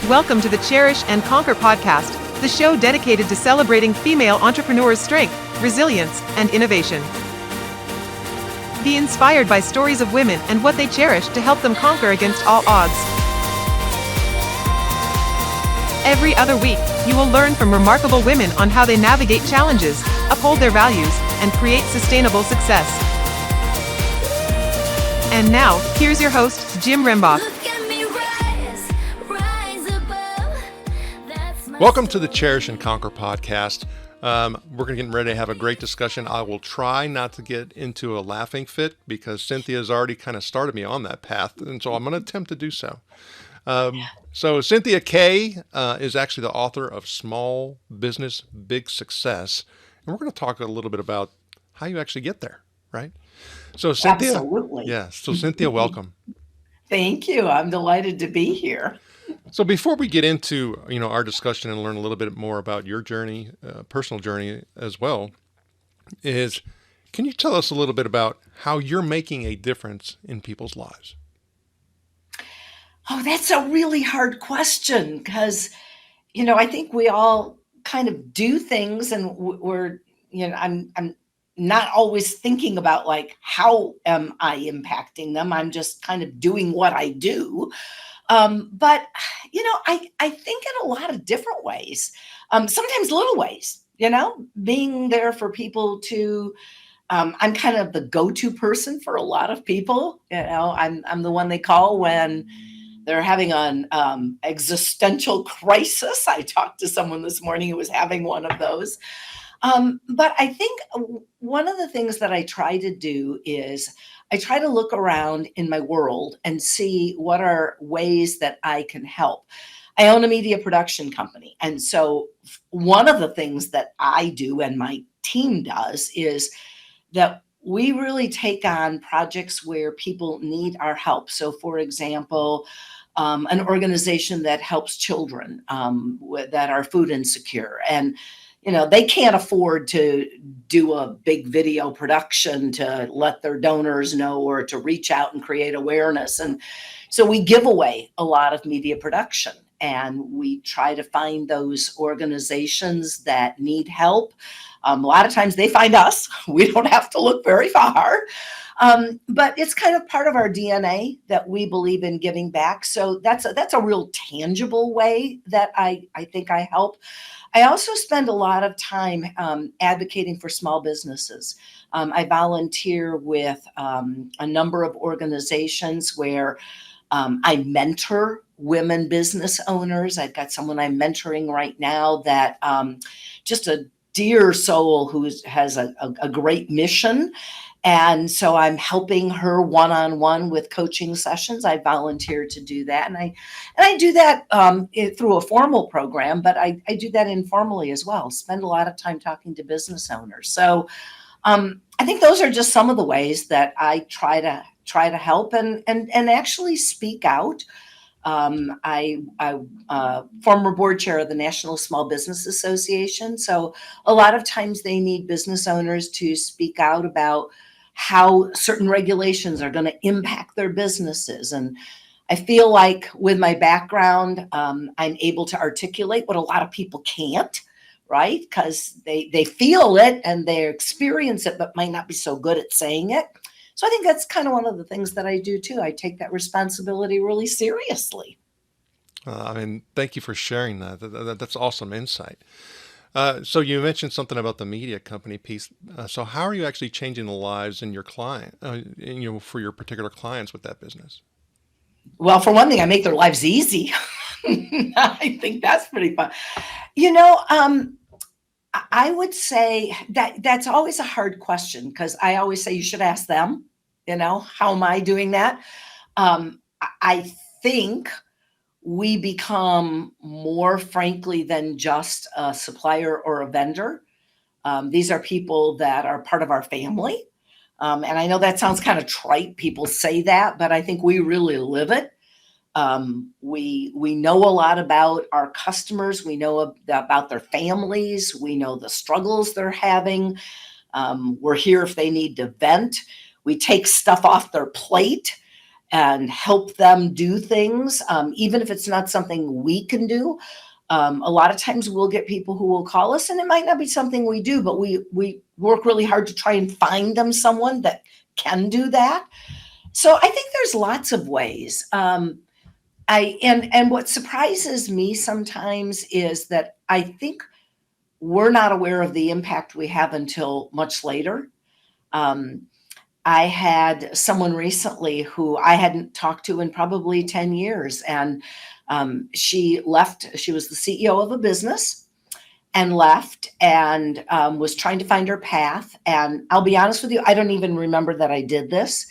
Welcome to the Cherish and Conquer podcast, the show dedicated to celebrating female entrepreneurs' strength, resilience, and innovation. Be inspired by stories of women and what they cherish to help them conquer against all odds. Every other week, you will learn from remarkable women on how they navigate challenges, uphold their values, and create sustainable success. And now, here's your host, Jim Rembach. Welcome to the Cherish and Conquer podcast. We're going to get ready to have a great discussion. I will try not to get into a laughing fit because Cynthia has already kind of started me on that path, and so I'm going to attempt to do so. So Cynthia Kay is actually the author of Small Business, Big Success, and we're going to talk a little bit about how you actually get there, right? So Cynthia, Absolutely. yeah. So Cynthia, welcome. Thank you. I'm delighted to be here. So before we get into, our discussion and learn a little bit more about your journey, personal journey as well, can you tell us a little bit about how you're making a difference in people's lives? Oh, that's a really hard question because, I think we all kind of do things and we're, I'm not always thinking about like, how am I impacting them? I'm just kind of doing what I do. But I think in a lot of different ways, sometimes little ways, being there for people to, I'm kind of the go-to person for a lot of people. I'm the one they call when they're having an existential crisis. I talked to someone this morning who was having one of those. But I think one of the things that I try to do is I try to look around in my world and see what are ways that I can help. I own a media production company. And so one of the things that I do and my team does is that we really take on projects where people need our help. So for example, an organization that helps children that are food insecure. And they can't afford to do a big video production to let their donors know or to reach out and create awareness. And so we give away a lot of media production and we try to find those organizations that need help. A lot of times they find us. We don't have to look very far. But it's kind of part of our DNA that we believe in giving back. So that's a real tangible way that I think I help. I also spend a lot of time advocating for small businesses. I volunteer with a number of organizations where I mentor women business owners. I've got someone I'm mentoring right now that just a dear soul who has a great mission. And so I'm helping her one-on-one with coaching sessions. I volunteer to do that. And I do that through a formal program, but I do that informally as well. Spend a lot of time talking to business owners. So I think those are just some of the ways that I try to help and actually speak out. I former board chair of the National Small Business Association. So a lot of times they need business owners to speak out about how certain regulations are going to impact their businesses. And I feel like with my background, I'm able to articulate what a lot of people can't, right? Because they feel it and they experience it, but might not be so good at saying it. So I think that's kind of one of the things that I do too. I take that responsibility really seriously. Thank you for sharing that. That's awesome insight. So you mentioned something about the media company piece. So how are you actually changing the lives in your client, for your particular clients with that business? Well, for one thing, I make their lives easy. I think that's pretty fun. I would say that's always a hard question because I always say you should ask them, how am I doing that? I think we become more frankly than just a supplier or a vendor. These are people that are part of our family. And I know that sounds kind of trite. People say that, but I think we really live it. We know a lot about our customers. We know about their families. We know the struggles they're having. We're here if they need to vent. We take stuff off their plate. and help them do things, even if it's not something we can do. A lot of times we'll get people who will call us, and it might not be something we do, but we work really hard to try and find them someone that can do that. So I think there's lots of ways. And what surprises me sometimes is that I think we're not aware of the impact we have until much later. Um, I had someone recently who I hadn't talked to in probably 10 years, and she left. She was the CEO of a business and left, and was trying to find her path. And I'll be honest with you, I don't even remember that I did this.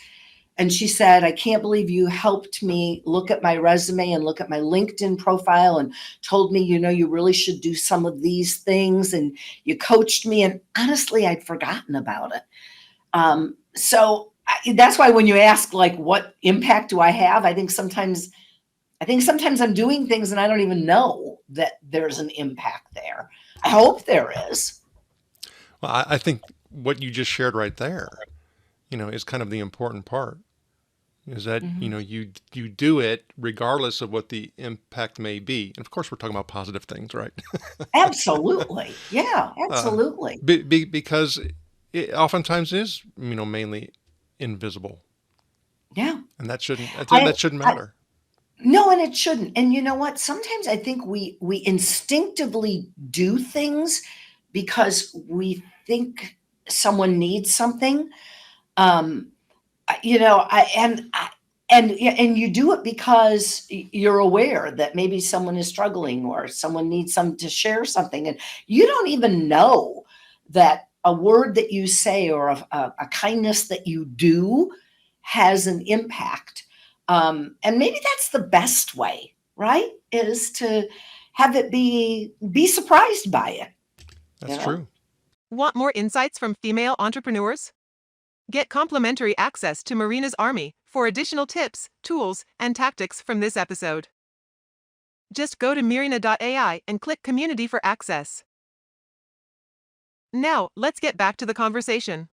And she said, I can't believe you helped me look at my resume and look at my LinkedIn profile and told me, you really should do some of these things. And you coached me. And honestly, I'd forgotten about it. So that's why when you ask, like, what impact do I have? I think sometimes I'm doing things and I don't even know that there's an impact there. I hope there is. Well, I think what you just shared right there, is kind of the important part. Is that, Mhm. you do it regardless of what the impact may be. And of course, we're talking about positive things, right? Absolutely. Yeah, uh, absolutely. because it oftentimes is, mainly invisible, Yeah. and that I, shouldn't I matter. No, and it shouldn't. And you know what? Sometimes I think we instinctively do things because we think someone needs something. Um, and you do it because you're aware that maybe someone is struggling or someone needs some to share something, and you don't even know that a word that you say or a kindness that you do has an impact. And maybe that's the best way, right? Is to have it be surprised by it, That's you know? true. Want more insights from female entrepreneurs? Get complimentary access to Marina's Army for additional tips, tools, and tactics from this episode. Just go to Mirina.ai and click Community for access. Now, let's get back to the conversation.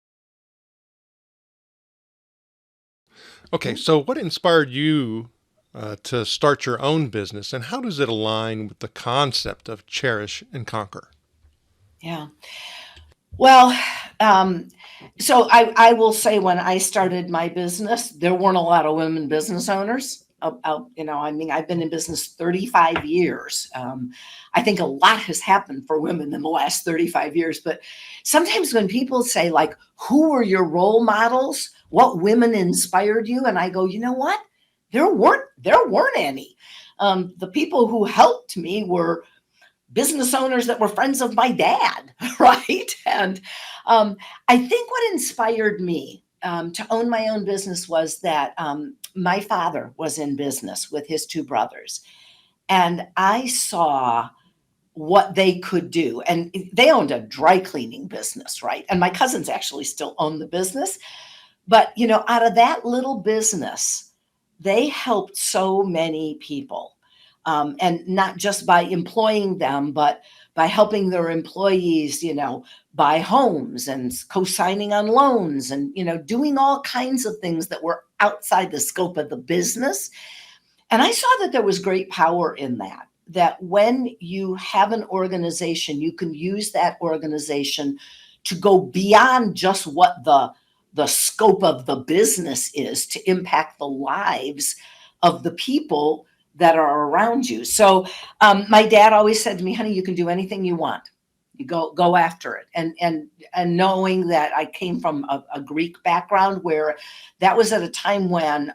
Okay, so what inspired you to start your own business, and how does it align with the concept of cherish and conquer? Yeah. Well, um, so I will say when I started my business, there weren't a lot of women business owners. I mean, I've been in business 35 years. I think a lot has happened for women in the last 35 years. But sometimes when people say, like, who were your role models? What women inspired you? And I go, you know what? There weren't any. The people who helped me were business owners that were friends of my dad, right? And I think what inspired me to own my own business was that my father was in business with his two brothers, and I saw what they could do. And they owned a dry cleaning business, right? And my cousins actually still own the business. But, out of that little business, they helped so many people. And not just by employing them, but by helping their employees, buy homes and co-signing on loans and, doing all kinds of things that were outside the scope of the business. And I saw that there was great power in that. That when you have an organization, you can use that organization to go beyond just what the scope of the business is to impact the lives of the people that are around you. So my dad always said to me, honey, you can do anything you want. You go after it. And knowing that I came from a Greek background where that was at a time when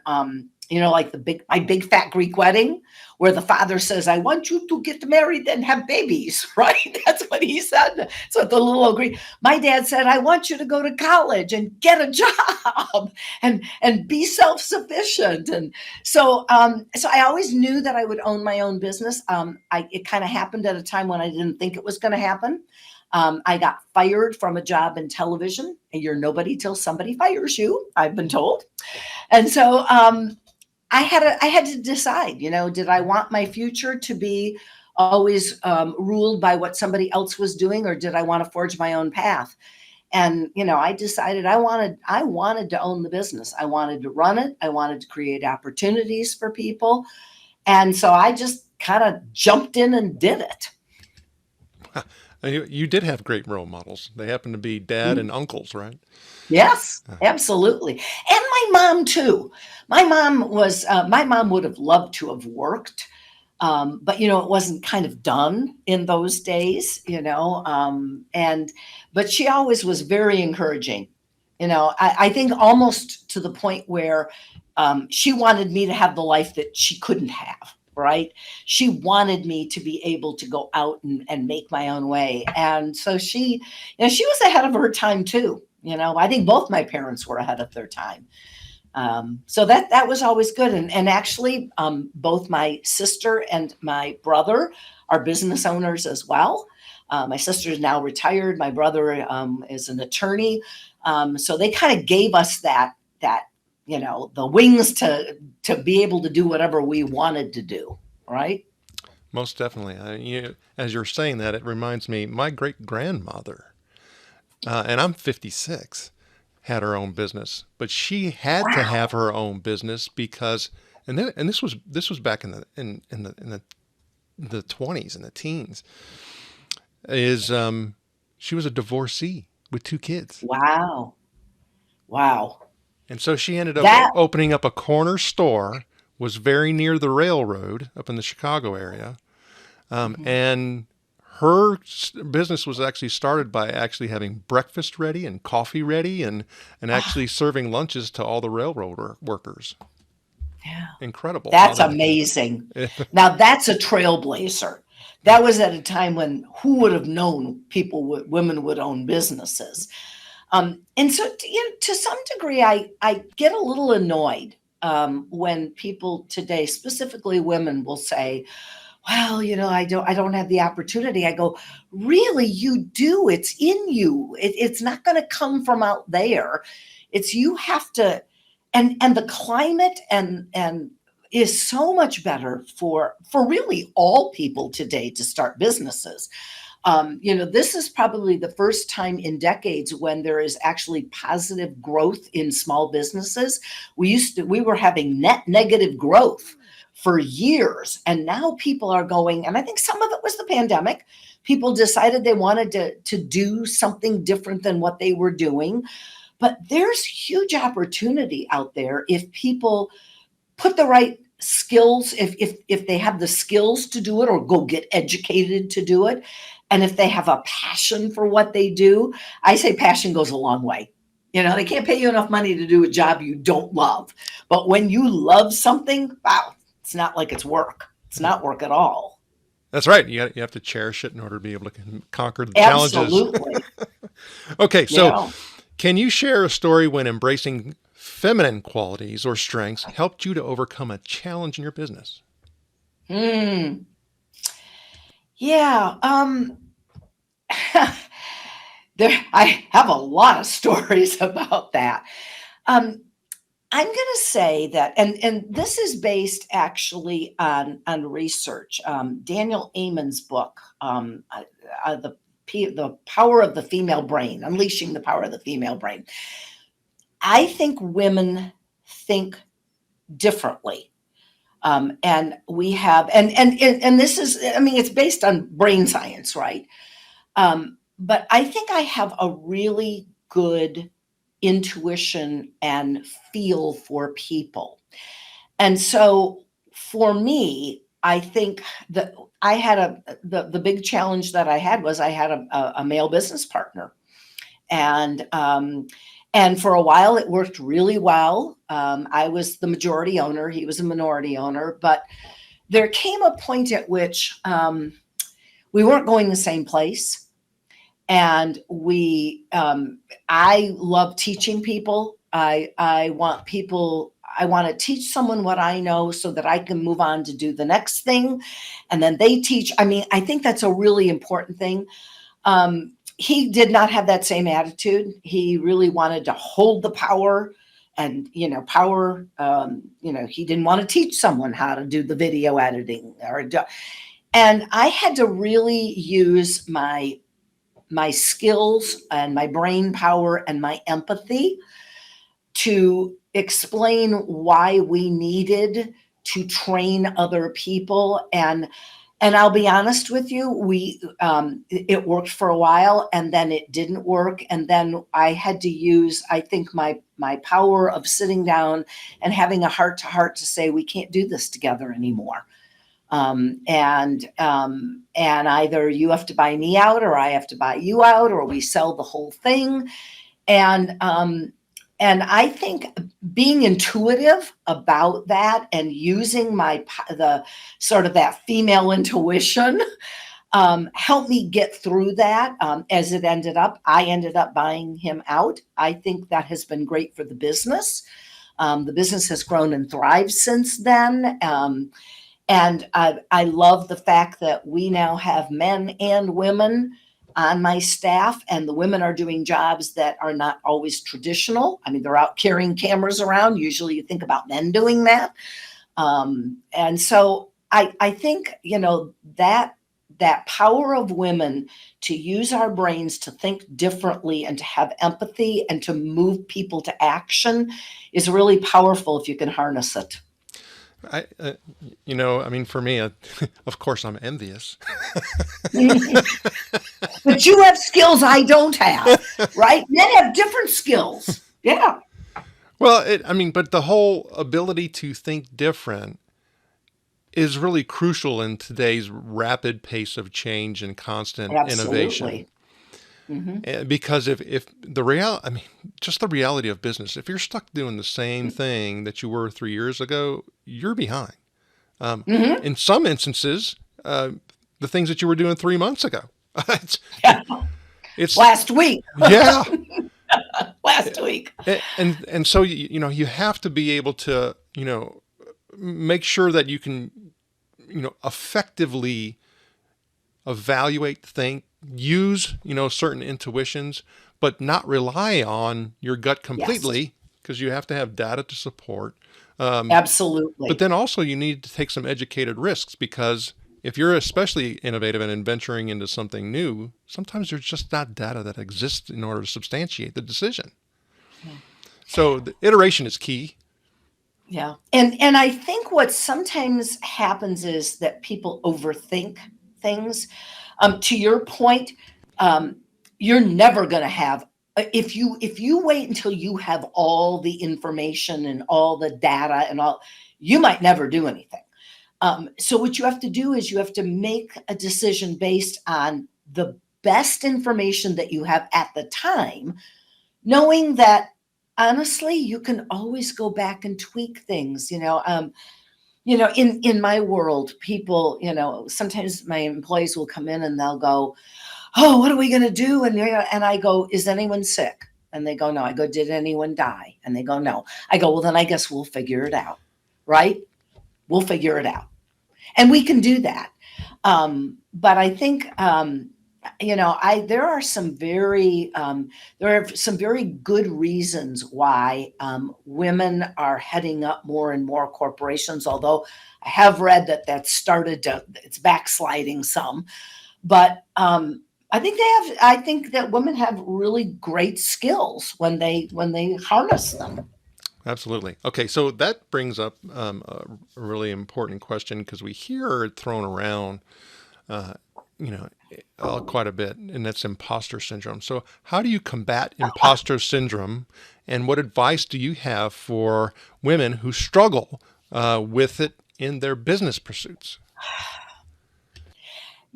like my big fat Greek wedding, where the father says, I want you to get married and have babies, right? That's what he said. So the little old Greek. My dad said, I want you to go to college and get a job and be self-sufficient. And so I always knew that I would own my own business. It kind of happened at a time when I didn't think it was going to happen. I got fired from a job in television, and you're nobody till somebody fires you, I've been told. And so I had to decide, did I want my future to be always ruled by what somebody else was doing, or did I want to forge my own path? And, I decided I wanted to own the business. I wanted to run it. I wanted to create opportunities for people. And so I just kind of jumped in and did it. You did have great role models. They happen to be dad and uncles, right? Yes, absolutely. And my mom too. My mom would have loved to have worked. But it wasn't kind of done in those days, but she always was very encouraging. I think almost to the point where she wanted me to have the life that she couldn't have, right? She wanted me to be able to go out and make my own way. And so she was ahead of her time too. I think both my parents were ahead of their time. So that was always good. And actually, both my sister and my brother are business owners as well. My sister is now retired. My brother is an attorney. So they kind of gave us that the wings to be able to do whatever we wanted to do, right? Most definitely. As you're saying that, it reminds me, my great grandmother, and I'm 56, had her own business, but she had to have her own business because, and this was back in the 20s and the teens, is she was a divorcee with 2 kids. Wow. And so she ended up opening up a corner store, was very near the railroad up in the Chicago area. And her business was actually started by actually having breakfast ready and coffee ready and actually serving lunches to all the railroad workers. Yeah. Incredible. That's amazing. Now that's a trailblazer. That was at a time when who would have known women would own businesses. And so, to some degree, I get a little annoyed when people today, specifically women, will say, well, I don't have the opportunity. I go, really, you do. It's in you. It's not going to come from out there. It's you have to, and the climate and is so much better for really all people today to start businesses. This is probably the first time in decades when there is actually positive growth in small businesses. We were having net negative growth for years. And now people are going, and I think some of it was the pandemic. People decided they wanted to do something different than what they were doing. But there's huge opportunity out there if people put the right skills, if they have the skills to do it or go get educated to do it. And if they have a passion for what they do, I say passion goes a long way. They can't pay you enough money to do a job you don't love. But when you love something, wow, it's not like it's work. It's not work at all. That's right. You have to cherish it in order to be able to conquer the challenges. Absolutely. Okay, so can you share a story when embracing feminine qualities or strengths helped you to overcome a challenge in your business? Yeah. I have a lot of stories about that. I'm going to say that, and this is based actually on research. Daniel Amen's book, the Power of the Female Brain, Unleashing the Power of the Female Brain. I think women think differently. And we have, and this is, it's based on brain science, right? But I think I have a really good intuition and feel for people. And so for me, I think that I had the big challenge that I had was I had a male business partner. And for a while, it worked really well. I was the majority owner. He was a minority owner. But there came a point at which we weren't going the same place. And I love teaching people. I want to teach someone what I know so that I can move on to do the next thing. And then they teach. I think that's a really important thing. He did not have that same attitude. He really wanted to hold the power and, he didn't want to teach someone how to do the video editing and I had to really use my my skills and my brain power and my empathy to explain why we needed to train other people. And I'll be honest with you, it worked for a while, and then it didn't work. And then I had to use, I think, my power of sitting down and having a heart to heart to say, we can't do this together anymore. And either you have to buy me out, or I have to buy you out, or we sell the whole thing. And I think being intuitive about that and using the sort of that female intuition helped me get through that. As it ended up, I ended up buying him out. I think that has been great for the business. The business has grown and thrived since then. And I love the fact that we now have men and women on my staff, and the women are doing jobs that are not always traditional. I mean, they're out carrying cameras around. Usually you think about men doing that. And so I think, that power of women to use our brains to think differently and to have empathy and to move people to action is really powerful if you can harness it. For me, of course, I'm envious. But you have skills I don't have, right? Men have different skills. Yeah. Well, but the whole ability to think different is really crucial in today's rapid pace of change and constant innovation. Mm-hmm. Because if just the reality of business, if you're stuck doing the same thing that you were 3 years ago, you're behind. In some instances, the things that you were doing 3 months ago. It's last week. Yeah. Last week. And so, you have to be able to, make sure that you can, effectively evaluate, think, use, certain intuitions, but not rely on your gut completely, because you have to have data to support. Absolutely. But then also you need to take some educated risks, because if you're especially innovative and venturing into something new, sometimes there's just not data that exists in order to substantiate the decision. Yeah. So the iteration is key. Yeah. And I think what sometimes happens is that people overthink things. To your point, you're never going to have, if you wait until you have all the information and all the data and all, you might never do anything. So what you have to do is you have to make a decision based on the best information that you have at the time, knowing that honestly, you can always go back and tweak things, in my world, people, sometimes my employees will come in and they'll go, oh, what are we going to do? And I go, is anyone sick? And they go, no. I go, did anyone die? And they go, no. I go, well, then I guess we'll figure it out. Right? We'll figure it out. And we can do that. But I think, there are some very good reasons why women are heading up more and more corporations, although I have read that it's backsliding some. But I think that women have really great skills when they harness them. Absolutely. Okay, so that brings up a really important question, because we hear it thrown around, quite a bit, and that's imposter syndrome. So how do you combat imposter syndrome, and what advice do you have for women who struggle with it in their business pursuits?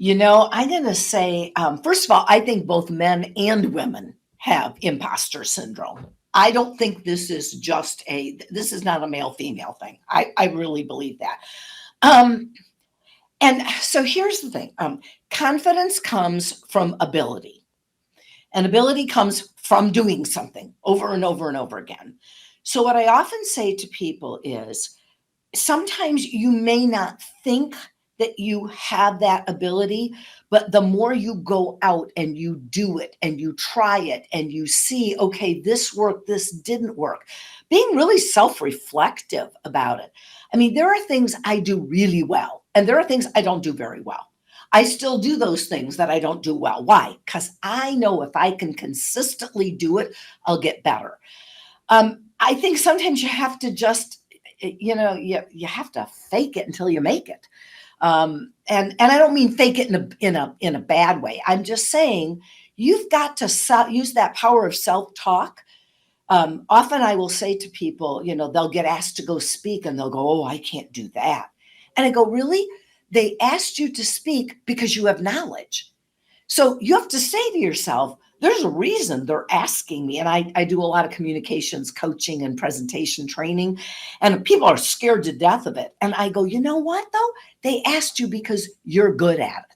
I'm going to say, first of all, I think both men and women have imposter syndrome. I don't think this is not a male-female thing. I really believe that. And so here's the thing. Confidence comes from ability, and ability comes from doing something over and over and over again. So what I often say to people is, sometimes you may not think that you have that ability, but the more you go out and you do it and you try it and you see, okay, this worked, this didn't work, being really self-reflective about it. I mean, there are things I do really well, and there are things I don't do very well. I still do those things that I don't do well. Why? Because I know if I can consistently do it, I'll get better. I think sometimes you have to just, you have to fake it until you make it. And I don't mean fake it in a bad way. I'm just saying you've got to use that power of self-talk. Often I will say to people, they'll get asked to go speak and they'll go, "Oh, I can't do that." And I go, "Really? They asked you to speak because you have knowledge." So you have to say to yourself, there's a reason they're asking me. And I do a lot of communications coaching and presentation training, and people are scared to death of it. And I go, you know what, though? They asked you because you're good at it.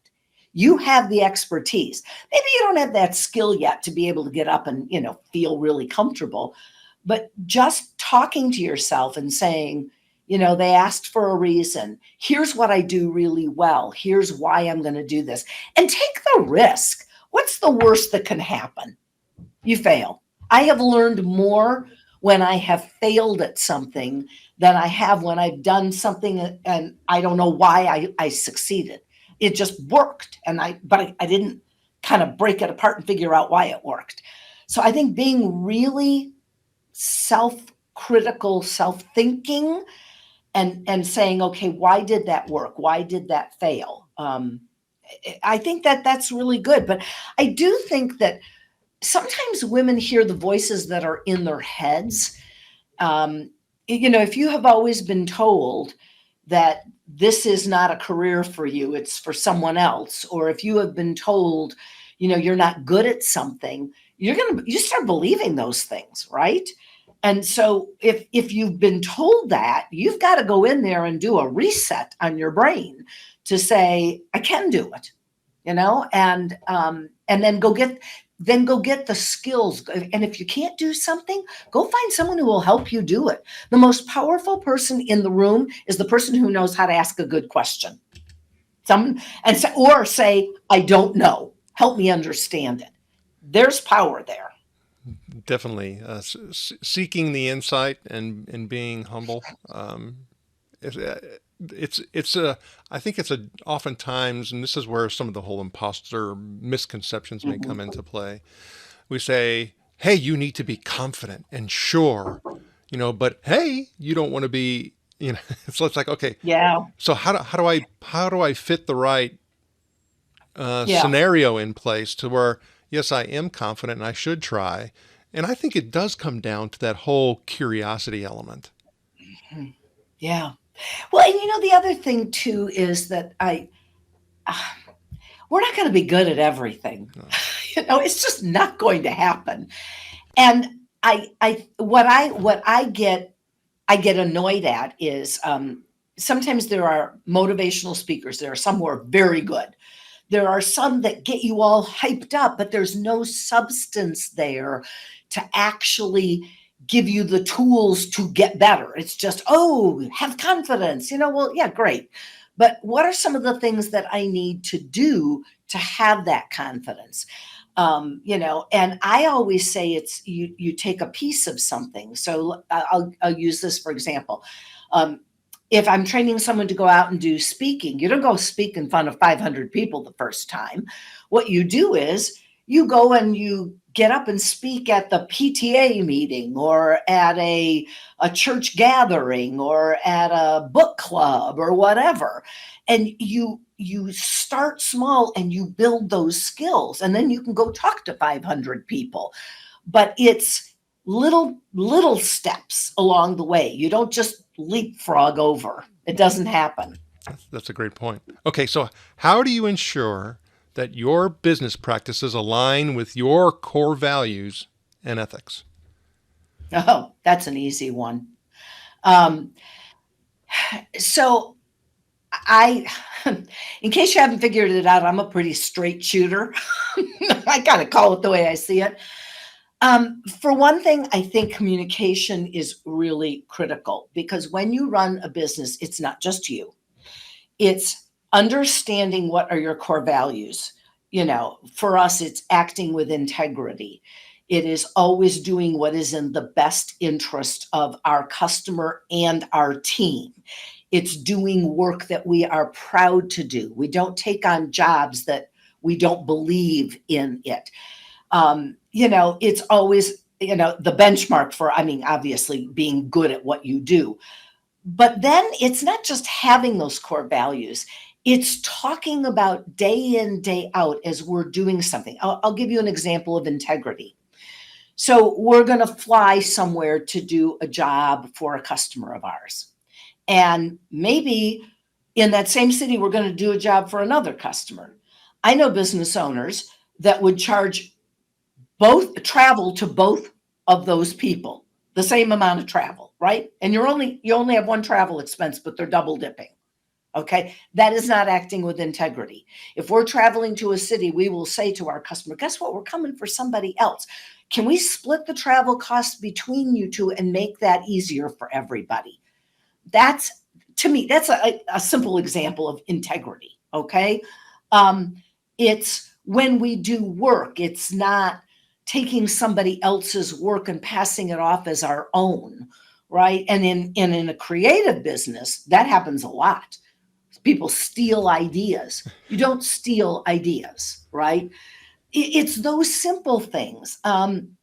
You have the expertise. Maybe you don't have that skill yet to be able to get up and, feel really comfortable. But just talking to yourself and saying, they asked for a reason. Here's what I do really well. Here's why I'm going to do this. And take the risk. What's the worst that can happen? You fail. I have learned more when I have failed at something than I have when I've done something and I don't know why I succeeded. It just worked. But I didn't kind of break it apart and figure out why it worked. So I think being really self-critical, self-thinking, and saying, okay, why did that work? Why did that fail? I think that's really good. But I do think that sometimes women hear the voices that are in their heads. If you have always been told that this is not a career for you, it's for someone else, or if you have been told, you're not good at something, you start believing those things, right? And so if you've been told that, you've got to go in there and do a reset on your brain to say, I can do it, and then go get the skills. And if you can't do something, go find someone who will help you do it. The most powerful person in the room is the person who knows how to ask a good question. Or say, I don't know, help me understand it. There's power there. Definitely seeking the insight and being humble. It's a I think it's a oftentimes, and this is where some of the whole imposter misconceptions may come into play. We say, hey, you need to be confident and sure, but hey, you don't want to be, so it's like, okay, Yeah. so how do I fit the right Yeah. scenario in place to where, yes, I am confident and I should try. And I think it does come down to that whole curiosity element. Yeah. Well, and the other thing too is that we're not going to be good at everything. No. It's just not going to happen. And what I get annoyed at is sometimes there are motivational speakers. There are some who are very good. There are some that get you all hyped up, but there's no substance there to actually give you the tools to get better. It's just, oh, have confidence. Well, yeah, great. But what are some of the things that I need to do to have that confidence? And I always say it's you take a piece of something. So I'll use this for example. If I'm training someone to go out and do speaking, you don't go speak in front of 500 people the first time. What you do is you go and you get up and speak at the PTA meeting or at a church gathering or at a book club or whatever. And you start small and you build those skills, and then you can go talk to 500 people. But it's little steps along the way. You don't just leapfrog over. It doesn't happen. That's a great point. Okay, so how do you ensure that your business practices align with your core values and ethics? Oh, that's an easy one. So in case you haven't figured it out, I'm a pretty straight shooter. I kind of call it the way I see it. For one thing, I think communication is really critical because when you run a business, it's not just you. It's understanding what are your core values. For us, it's acting with integrity. It is always doing what is in the best interest of our customer and our team. It's doing work that we are proud to do. We don't take on jobs that we don't believe in it. It's always, the benchmark for, I mean, obviously being good at what you do. But then it's not just having those core values. It's talking about day in, day out as we're doing something. I'll give you an example of integrity. So we're going to fly somewhere to do a job for a customer of ours. And maybe in that same city, we're going to do a job for another customer. I know business owners that would charge both travel to both of those people, the same amount of travel, right? And you only have one travel expense, but they're double dipping. Okay. That is not acting with integrity. If we're traveling to a city, we will say to our customer, guess what? We're coming for somebody else. Can we split the travel costs between you two and make that easier for everybody? To me, that's a simple example of integrity. Okay. It's when we do work, it's not taking somebody else's work and passing it off as our own. Right. And in a creative business, that happens a lot. People steal ideas. You don't steal ideas, right? It's those simple things. And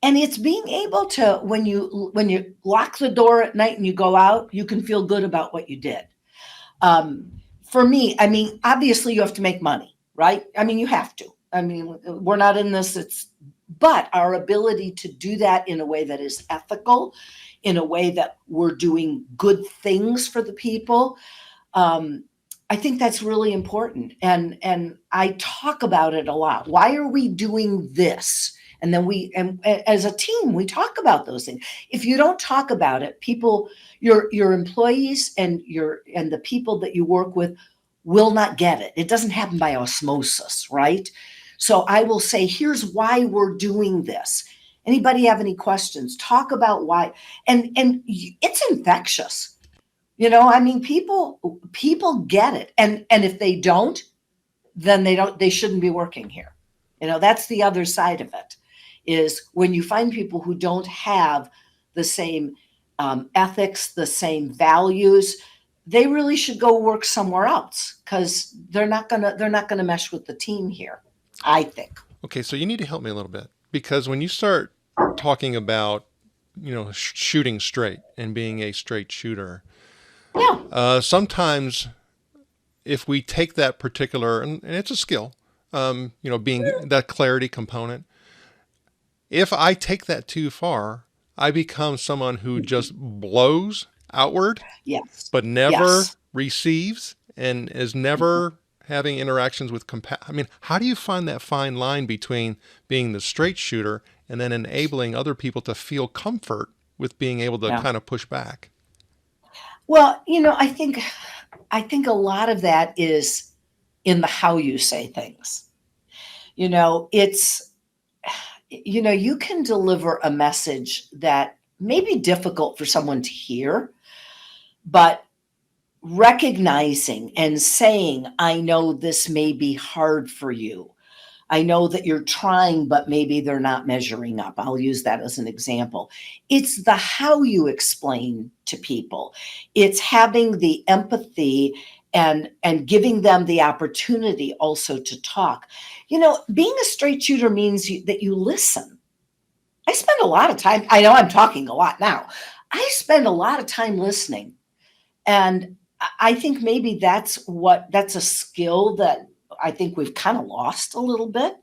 it's being able to, when you lock the door at night and you go out, you can feel good about what you did. For me, I mean, obviously you have to make money, right? I mean, you have to. I mean, we're not in this, but our ability to do that in a way that is ethical, in a way that we're doing good things for the people, I think that's really important. And I talk about it a lot. Why are we doing this? And then and as a team, we talk about those things. If you don't talk about it, your employees and the people that you work with will not get it. It doesn't happen by osmosis, right? So I will say, here's why we're doing this. Anybody have any questions? Talk about why. And it's infectious. I mean, people get it. And if they don't, then they shouldn't be working here. That's the other side of it, is when you find people who don't have the same ethics, the same values, they really should go work somewhere else, because they're not gonna mesh with the team here, I think. Okay, so you need to help me a little bit, because when you start talking about, shooting straight and being a straight shooter, yeah, sometimes if we take that particular, and it's a skill, being that clarity component, if I take that too far, I become someone who just blows outward, yes, but never yes. receives and is never having interactions with I mean, how do you find that fine line between being the straight shooter and then enabling other people to feel comfort with being able to Yeah. kind of push back? Well, I think a lot of that is in the how you say things. It's you can deliver a message that may be difficult for someone to hear, but recognizing and saying, I know this may be hard for you. I know that you're trying, but maybe they're not measuring up. I'll use that as an example. It's the how you explain to people. It's having the empathy and giving them the opportunity also to talk. Being a straight shooter means that you listen. I spend a lot of time, I know I'm talking a lot now. I spend a lot of time listening. And I think maybe that's a skill that I think we've kind of lost a little bit.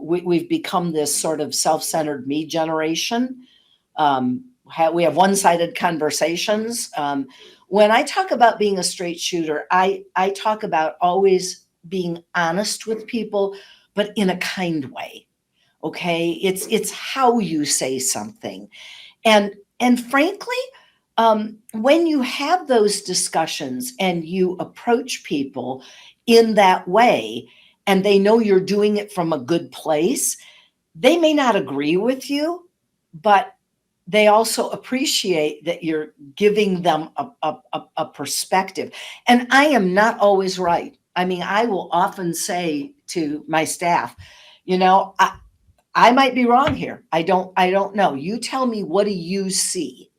We've become this sort of self-centered me generation. We have one-sided conversations. When I talk about being a straight shooter, I talk about always being honest with people, but in a kind way. Okay, it's how you say something, and frankly, when you have those discussions and you approach people in that way, and they know you're doing it from a good place, they may not agree with you, but they also appreciate that you're giving them a perspective. And I am not always right. I mean, I will often say to my staff, I might be wrong here. I don't know. You tell me, what do you see?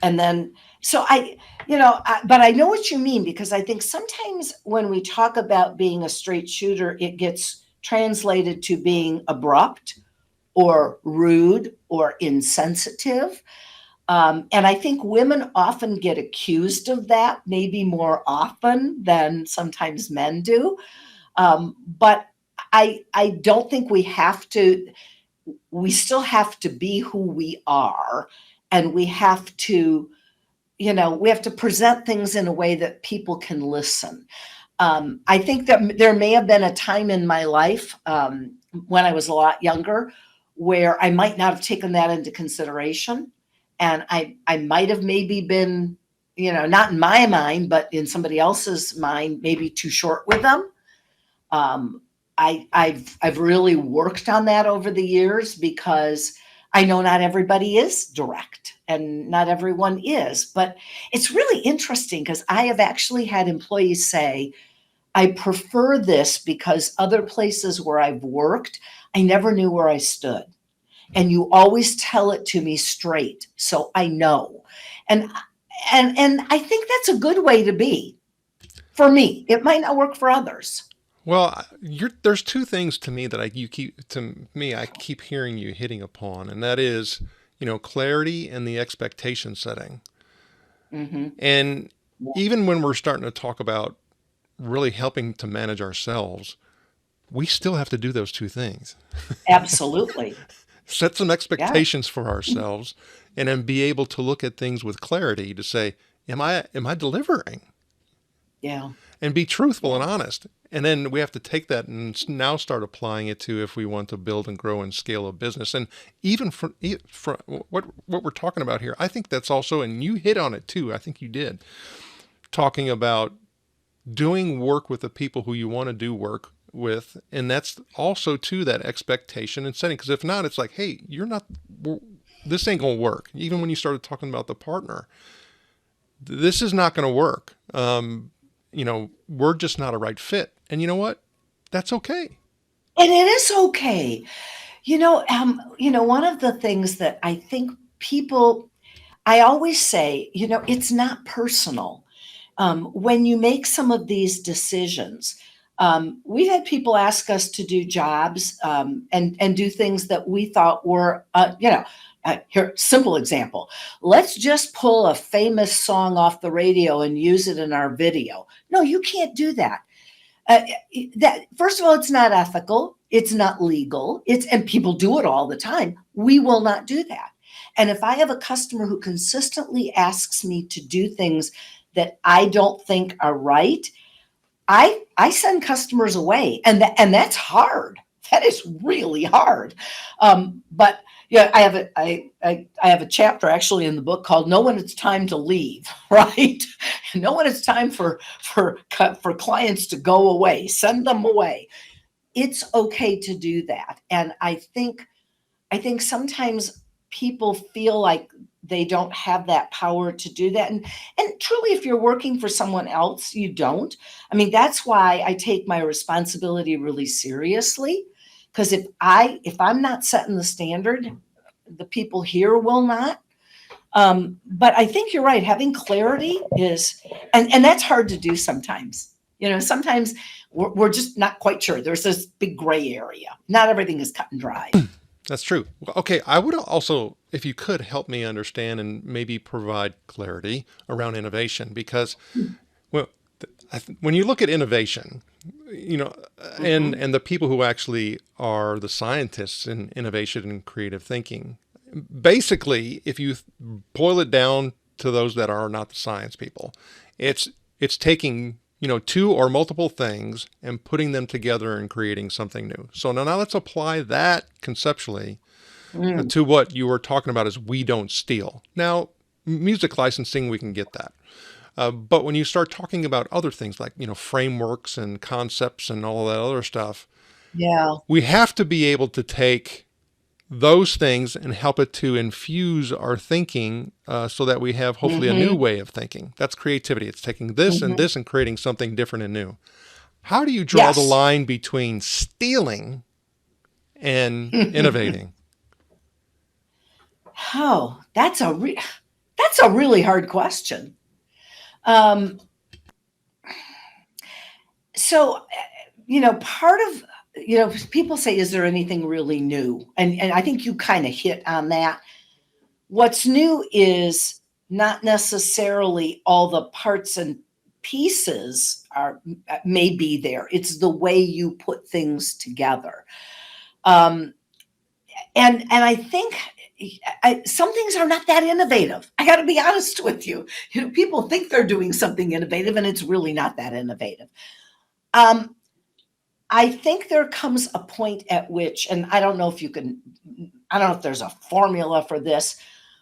And then So but I know what you mean, because I think sometimes when we talk about being a straight shooter, it gets translated to being abrupt or rude or insensitive. And I think women often get accused of that, maybe more often than sometimes men do. But I don't think we have to. We still have to be who we are, and we have to present things in a way that people can listen. I think that there may have been a time in my life, when I was a lot younger, where I might not have taken that into consideration. And I might have maybe been, not in my mind, but in somebody else's mind, maybe too short with them. Um, I've really worked on that over the years, because I know not everybody is direct and not everyone is. But it's really interesting, because I have actually had employees say, I prefer this because other places where I've worked, I never knew where I stood. And you always tell it to me straight, so I know. And and I think that's a good way to be. For me, it might not work for others. Well, there's two things to me that I keep hearing you hitting upon, and that is, clarity and the expectation setting. Hmm. And even when we're starting to talk about really helping to manage ourselves, we still have to do those two things. Absolutely. Set some Yeah. expectations for ourselves, and then be able to look at things with clarity to say, am I delivering? Yeah. And be truthful and Yeah. honest. And then we have to take that and now start applying it to if we want to build and grow and scale a business. And even for what we're talking about here, I think that's also, and you hit on it too, I think you did, talking about doing work with the people who you want to do work with. And that's also too that expectation and setting. Because if not, it's like, hey, this ain't going to work. Even when you started talking about the partner, this is not going to work. We're just not a right fit. And you know what? That's okay. And it is okay. One of the things that I think people, I always say, it's not personal. When you make some of these decisions, we've had people ask us to do jobs, and do things that we thought were, here, simple example. Let's just pull a famous song off the radio and use it in our video. No, you can't do that. Uh, that first of all, it's not ethical. It's not legal. And people do it all the time. We will not do that. And if I have a customer who consistently asks me to do things that I don't think are right, I send customers away, and that's hard. That is really hard. But yeah, I have a chapter actually in the book called "Know When It's Time to Leave." Right? Know when it's time for clients to go away. Send them away. It's okay to do that, and I think sometimes people feel like they don't have that power to do that. And truly, if you're working for someone else, you don't. I mean, that's why I take my responsibility really seriously. Because if I'm not setting the standard, the people here will not. But I think you're right. Having clarity is, and that's hard to do sometimes. Sometimes we're just not quite sure. There's this big gray area. Not everything is cut and dry. That's true. Well, okay. I would also, if you could help me understand and maybe provide clarity around innovation, because well, when you look at innovation, Mhm. and the people who actually are the scientists in innovation and creative thinking, basically, if you boil it down to those that are not the science people, it's taking two or multiple things and putting them together and creating something new. So now let's apply that conceptually Mm. to what you were talking about as we don't steal. Now, music licensing, we can get that. But when you start talking about other things like, frameworks and concepts and all of that other stuff, Yeah. we have to be able to take those things and help it to infuse our thinking, so that we have hopefully a new Mhm. way of thinking. That's creativity. It's taking this and Mhm. this and creating something different and new. How do you draw the Yes. line between stealing and innovating? Oh, that's That's a really hard question. Um, so, part of, people say, is there anything really new? And I think you kind of hit on that. What's new is not necessarily all the parts and pieces may be there. It's the way you put things together. Um, and I think some things are not that innovative. I got to be honest with you. People think they're doing something innovative, and it's really not that innovative. Um, I think there comes a point at which, and I don't know if there's a formula for this,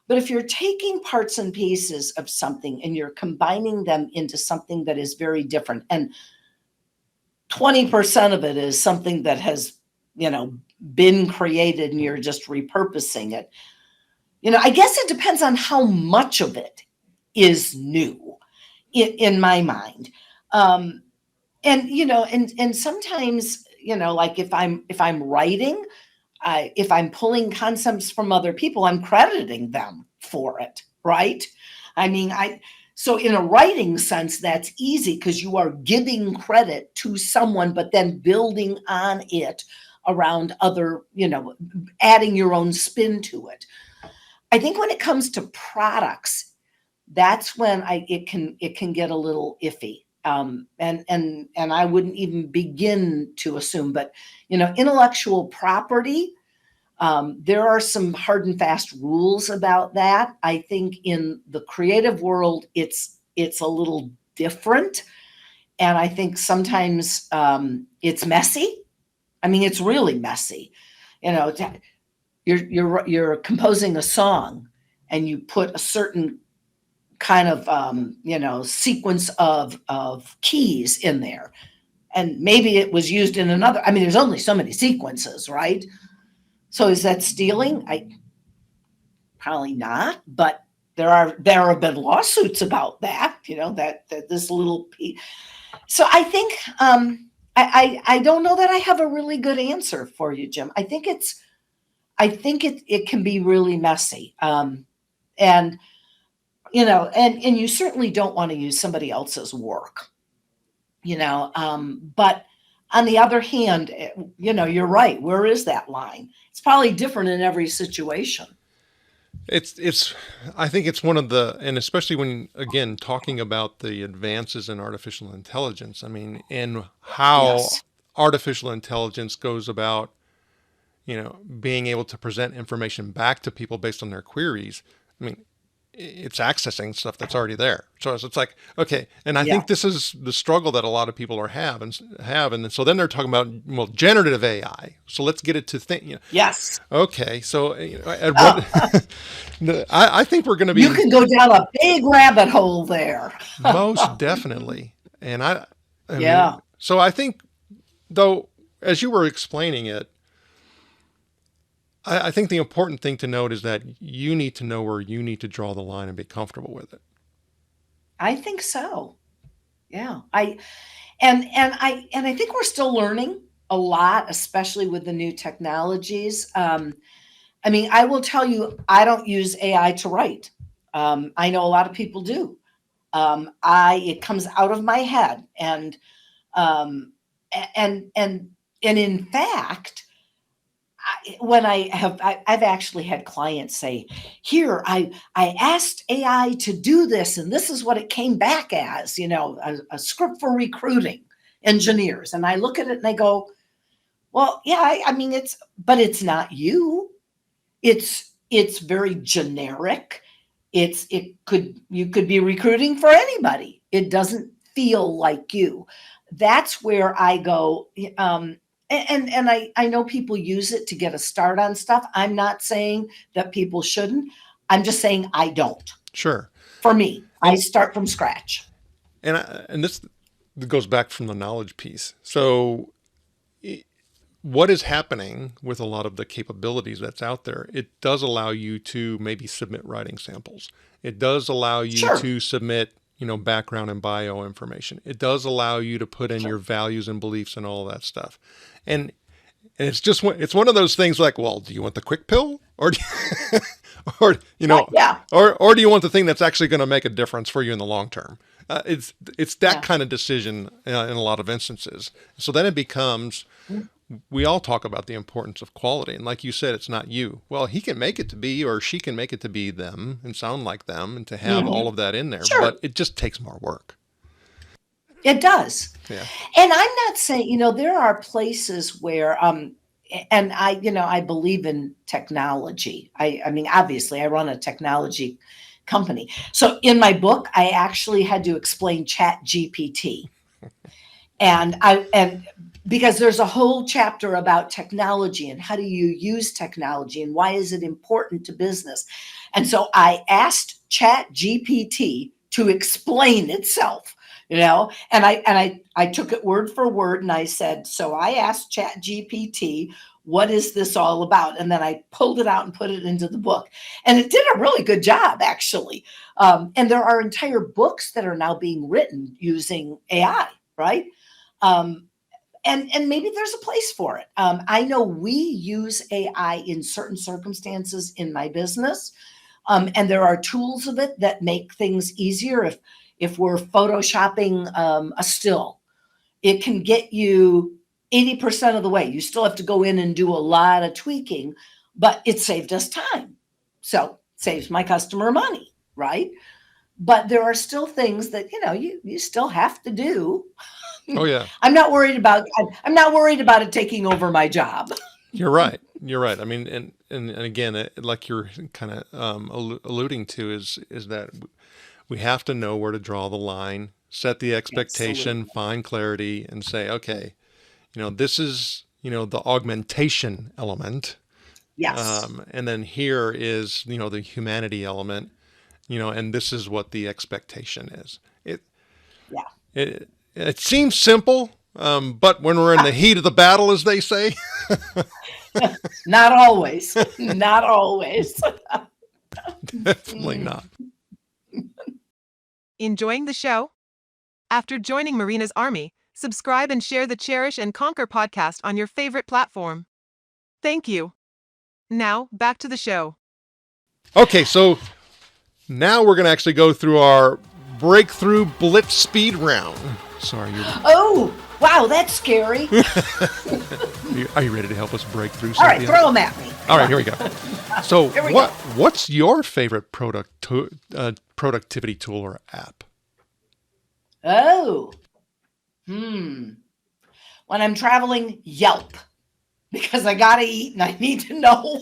but if you're taking parts and pieces of something and you're combining them into something that is very different, and 20% of it is something that has, been created and you're just repurposing it, I guess it depends on how much of it is new in my mind. And sometimes, like if I'm writing, if I'm pulling concepts from other people, I'm crediting them for it, right? I mean, so in a writing sense, that's easy because you are giving credit to someone, but then building on it around other, adding your own spin to it. I think when it comes to products, that's when it can get a little iffy. And I wouldn't even begin to assume, but intellectual property, there are some hard and fast rules about that. I think in the creative world, it's a little different, and I think sometimes it's messy. I mean, it's really messy. You're composing a song, and you put a certain kind of sequence of keys in there, and maybe it was used in another. I mean, there's only so many sequences, right? So is that stealing? Probably not, but there have been lawsuits about that. That this little piece. So I think I don't know that I have a really good answer for you, Jim. I think it can be really messy, and and you certainly don't want to use somebody else's work, but on the other hand, you're right. Where is that line? It's probably different in every situation. I think it's one of and especially when, again, talking about the advances in artificial intelligence, I mean, and how Yes. artificial intelligence goes about, being able to present information back to people based on their queries. I mean, it's accessing stuff that's already there. So it's like, okay. And I think Yeah. this is the struggle that a lot of people have. And so then they're talking about, well, generative AI. So let's get it to think, Yes. okay. So at what, I think we're going to be You can go down a big rabbit hole there. most definitely. And I Yeah. mean, so I think though, as you were explaining it, I think the important thing to note is that you need to know where you need to draw the line and be comfortable with it. I think so. Yeah. And I think we're still learning a lot, especially with the new technologies. I mean, I will tell you, I don't use AI to write. I know a lot of people do. It comes out of my head, um, and in fact, I've actually had clients say, "Here, I asked AI to do this, and this is what it came back as, a script for recruiting engineers." And I look at it and I go, "Well, yeah, I mean, but it's not you. It's very generic. You could be recruiting for anybody. It doesn't feel like you." That's where I go. And I know people use it to get a start on stuff. I'm not saying that people shouldn't. I'm just saying I don't. Sure. For me, I And start from scratch. and this goes back from the knowledge piece. So what is happening with a lot of the capabilities that's out there, it does allow you to maybe submit writing samples. It does allow you Sure. to submit, background and bio information. It does allow you to put in Sure. your values and beliefs and all that stuff. And And it's one of those things like, well, do you want the quick pill or or Yeah. or do you want the thing that's actually going to make a difference for you in the long term? It's that Yeah. kind of decision in a lot of instances. So then it becomes, we all talk about the importance of quality, and like you said, it's not you. Well, he can make it to be, or she can make it to be them and sound like them, and to have all of that in there, Sure. but it just takes more work. It does. Yeah. And I'm not saying, there are places where, and I believe in technology. I mean, obviously, I run a technology company. So in my book, I actually had to explain Chat GPT. And because there's a whole chapter about technology and how do you use technology and why is it important to business. And so I asked Chat GPT to explain itself, and I took it word for word and I said, so I asked Chat GPT, what is this all about? And then I pulled it out and put it into the book. And it did a really good job, actually. And there are entire books that are now being written using AI, right? And maybe there's a place for it. I know we use AI in certain circumstances in my business, and there are tools of it that make things easier. If we're photoshopping a still, it can get you 80% of the way. You still have to go in and do a lot of tweaking, but it saved us time. So saves my customer money, right? But there are still things that you still have to do. Oh yeah. I'm not worried about it taking over my job. You're right. You're right. I mean, and again, like you're kind of alluding to, is that we have to know where to draw the line, set the expectation, Absolutely. find clarity, and say, okay, this is the augmentation element, Yes. and then here is the humanity element, and this is what the expectation is. Yeah. It seems simple, but when we're in the heat of the battle, as they say. Not always. Not always. Definitely not. Enjoying the show? After joining Marina's Army, subscribe and share the Cherish and Conquer podcast on your favorite platform. Thank you. Now, back to the show. Okay, so now we're going to actually go through our breakthrough blitz speed round. Sorry, Oh, wow, that's scary. are you ready to help us break through, All right, Cynthia? throw them at me. All right, here we go. So, Here we go. what's your favorite productivity tool or app? Oh. When I'm traveling, Yelp, because I got to eat and I need to know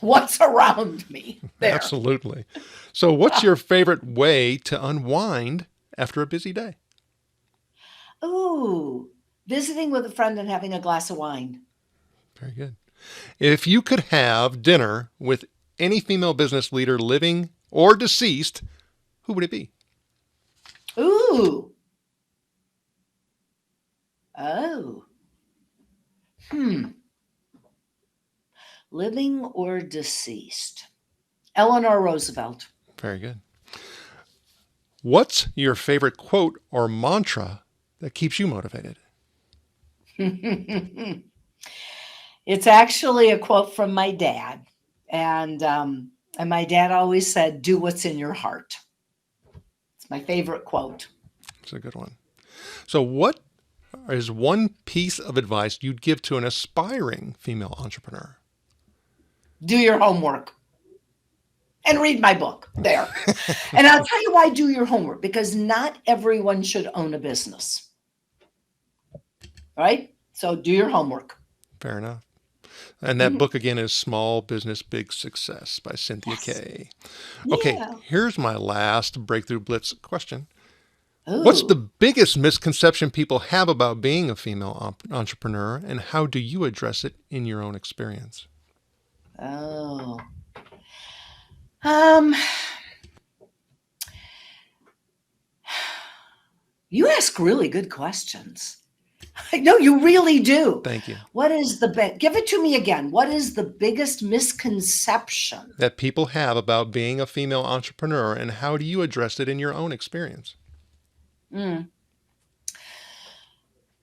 what's around me there. Absolutely. So, what's your favorite way to unwind after a busy day? Ooh, visiting with a friend and having a glass of wine. Very good. If you could have dinner with any female business leader, living or deceased, who would it be? Ooh. Oh. Living or deceased? Eleanor Roosevelt. Very good. What's your favorite quote or mantra that keeps you motivated? It's actually a quote from my dad. And my dad always said, do what's in your heart. It's my favorite quote. It's a good one. So what is one piece of advice you'd give to an aspiring female entrepreneur? Do your homework and read my book there. And I'll tell you why do your homework, because not everyone should own a business. Right? So do your homework. Fair enough. And that book again is Small Business, Big Success by Cynthia Kay. Okay, Yeah. here's my last Breakthrough Blitz question. Ooh. What's the biggest misconception people have about being a female entrepreneur, and how do you address it in your own experience? Oh. You ask really good questions. No, you really do. Thank you. What is give it to me again. What is the biggest misconception? That people have about being a female entrepreneur, and how do you address it in your own experience?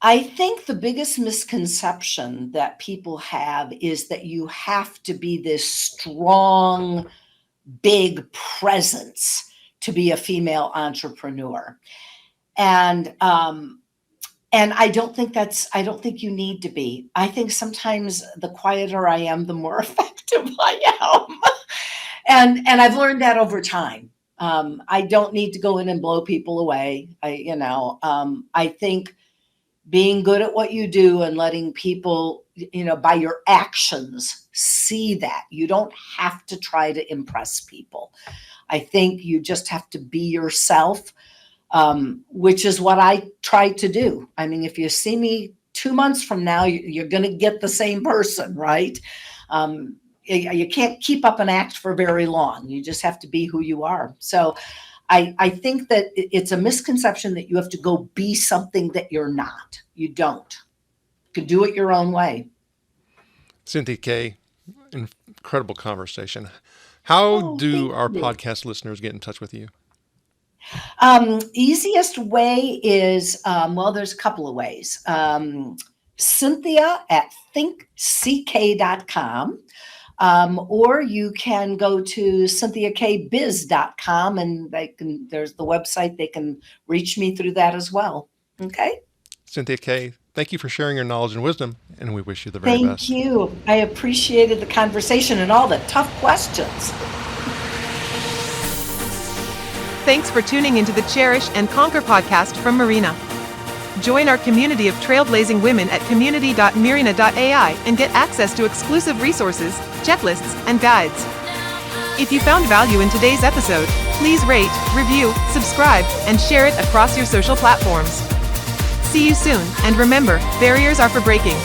I think the biggest misconception that people have is that you have to be this strong, big presence to be a female entrepreneur. And I don't think you need to be. I think sometimes the quieter I am, the more effective I am. And I've learned that over time. I don't need to go in and blow people away. I think being good at what you do and letting people, by your actions, see that. You don't have to try to impress people. I think you just have to be yourself, which is what I try to do. I mean, if you see me 2 months from now, you're going to get the same person, right? You can't keep up an act for very long. You just have to be who you are. So I think that it's a misconception that you have to go be something that you're not. You don't. You can do it your own way. Cynthia Kay, incredible conversation. How do our podcast listeners get in touch with you? Easiest way is, there's a couple of ways. Cynthia at thinkck.com. Or you can go to cynthiakaybiz.com and there's the website. They can reach me through that as well. Okay. Cynthia Kay, thank you for sharing your knowledge and wisdom, and we wish you the very best. Thank you. I appreciated the conversation and all the tough questions. Thanks for tuning into the Cherish and Conquer podcast from Marina. Join our community of trailblazing women at community.marina.ai and get access to exclusive resources, checklists, and guides. If you found value in today's episode, please rate, review, subscribe, and share it across your social platforms. See you soon, and remember, barriers are for breaking.